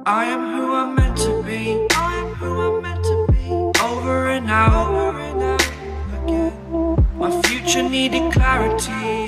I am who I'm meant to be. I am who I'm meant to be. Over and out again. My future needed clarity.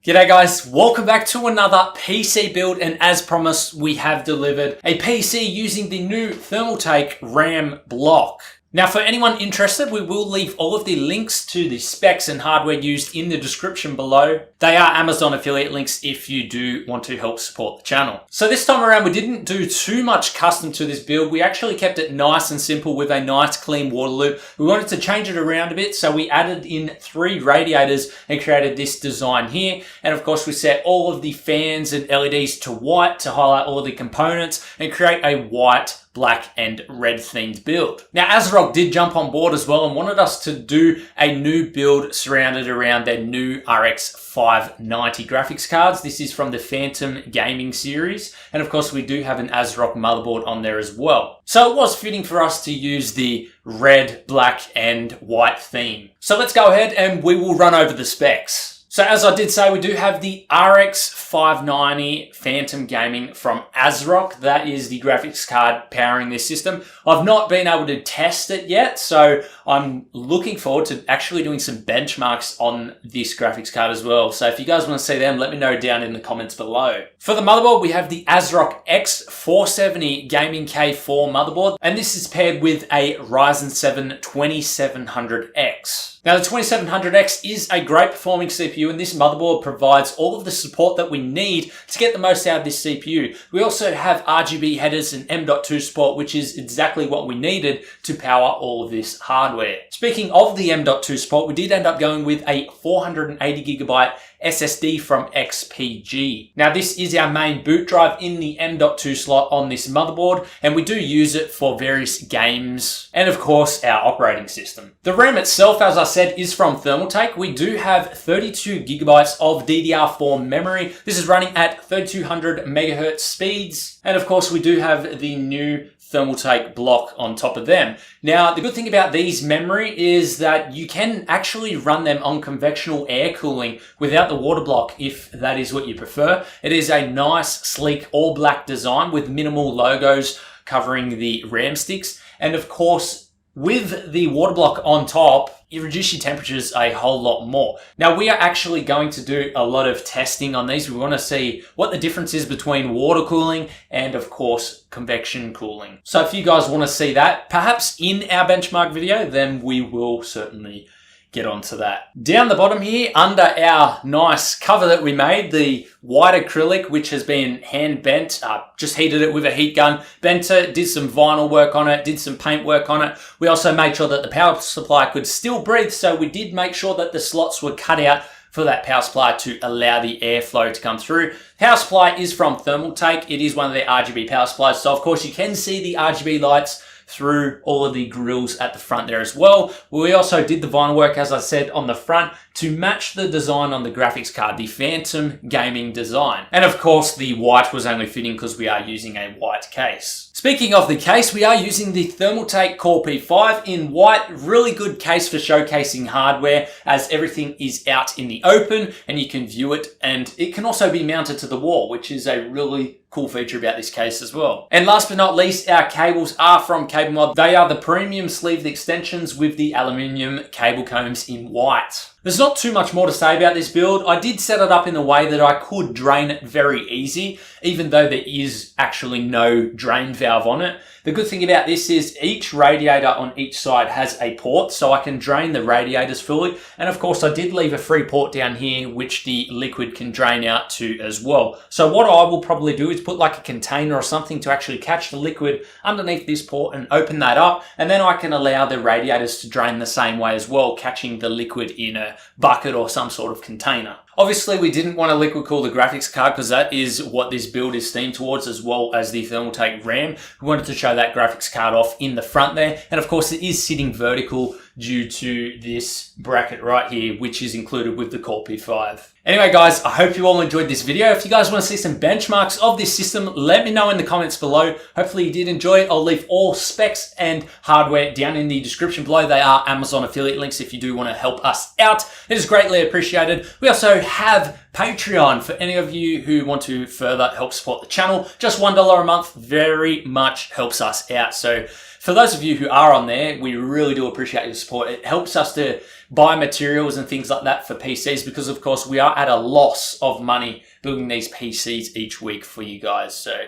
G'day guys, welcome back to another PC build, and as promised we have delivered a PC using the new Thermaltake RAM block. Now for anyone interested, we will leave all of the links to the specs and hardware used in the description below. They are Amazon affiliate links if you do want to help support the channel. So this time around we didn't do too much custom to this build. We actually kept it nice and simple with a nice clean water loop. We wanted to change it around a bit, so we added in 3 radiators and created this design here. And of course we set all of the fans and LEDs to white to highlight all of the components and create a white, black and red themed build. Now Asrock did jump on board as well and wanted us to do a new build surrounded around their new RX590 graphics cards. This is from the Phantom Gaming series, and of course we do have an Asrock motherboard on there as well. So it was fitting for us to use the red, black and white theme. So let's go ahead and we will run over the specs. So as I did say, we do have the RX590 Phantom Gaming from Asrock. That is the graphics card powering this system. I've not been able to test it yet, so I'm looking forward to actually doing some benchmarks on this graphics card as well. So if you guys want to see them, let me know down in the comments below. For the motherboard, we have the Asrock X470 Gaming K4 motherboard, and this is paired with a Ryzen 7 2700X. Now the 2700X is a great performing CPU, and this motherboard provides all of the support that we need to get the most out of this CPU. We also have RGB headers and M.2 support, which is exactly what we needed to power all of this hardware. Speaking of the M.2 support, we did end up going with a 480GB SSD from XPG. Now this is our main boot drive in the M.2 slot on this motherboard, and we do use it for various games and of course our operating system. The RAM itself, as I said, is from Thermaltake. We do have 32GB of DDR4 memory. This is running at 3200 MHz speeds, and of course we do have the new Thermaltake block on top of them. Now, the good thing about these memory is that you can actually run them on convectional air cooling without the water block if that is what you prefer. It is a nice, sleek, all black design with minimal logos covering the RAM sticks. And of course, with the water block on top, you reduce your temperatures a whole lot more. Now we are actually going to do a lot of testing on these. We want to see what the difference is between water cooling and of course convection cooling. So if you guys want to see that, perhaps in our benchmark video, then we will certainly get onto that. Down the bottom here, under our nice cover that we made, the white acrylic, which has been hand bent, just heated it with a heat gun, bent it, did some vinyl work on it, did some paint work on it. We also made sure that the power supply could still breathe, so we did make sure that the slots were cut out for that power supply to allow the airflow to come through. Power supply is from Thermaltake. It is one of their RGB power supplies, so of course you can see the RGB lights through all of the grills at the front there as well. We also did the vinyl work, as I said, on the front to match the design on the graphics card, the Phantom Gaming design. And of course, the white was only fitting because we are using a white case. Speaking of the case, we are using the Thermaltake Core P5 in white. Really good case for showcasing hardware, as everything is out in the open and you can view it, and it can also be mounted to the wall, which is a really cool feature about this case as well. And last but not least, our cables are from CableMod. They are the premium sleeved extensions with the aluminium cable combs in white. There's not too much more to say about this build. I did set it up in a way that I could drain it very easy, even though there is actually no drain valve on it. The good thing about this is each radiator on each side has a port, so I can drain the radiators fully. And of course, I did leave a free port down here, which the liquid can drain out to as well. So what I will probably do is put like a container or something to actually catch the liquid underneath this port and open that up. And then I can allow the radiators to drain the same way as well, catching the liquid in a bucket or some sort of container. Obviously, we didn't want to liquid cool the graphics card because that is what this build is themed towards, as well as the Thermaltake RAM. We wanted to show that graphics card off in the front there. And of course, it is sitting vertical due to this bracket right here, which is included with the Core P5. Anyway, guys, I hope you all enjoyed this video. If you guys want to see some benchmarks of this system, let me know in the comments below. Hopefully you did enjoy it. I'll leave all specs and hardware down in the description below. They are Amazon affiliate links if you do want to help us out. It is greatly appreciated. We also have Patreon, for any of you who want to further help support the channel. Just $1 a month very much helps us out. So for those of you who are on there, we really do appreciate your support. It helps us to buy materials and things like that for PCs because, of course, we are at a loss of money building these PCs each week for you guys. So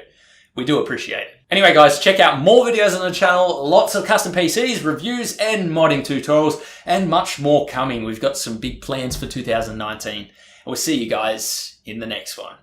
we do appreciate it. Anyway, guys, check out more videos on the channel. Lots of custom PCs, reviews, and modding tutorials, and much more coming. We've got some big plans for 2019. We'll see you guys in the next one.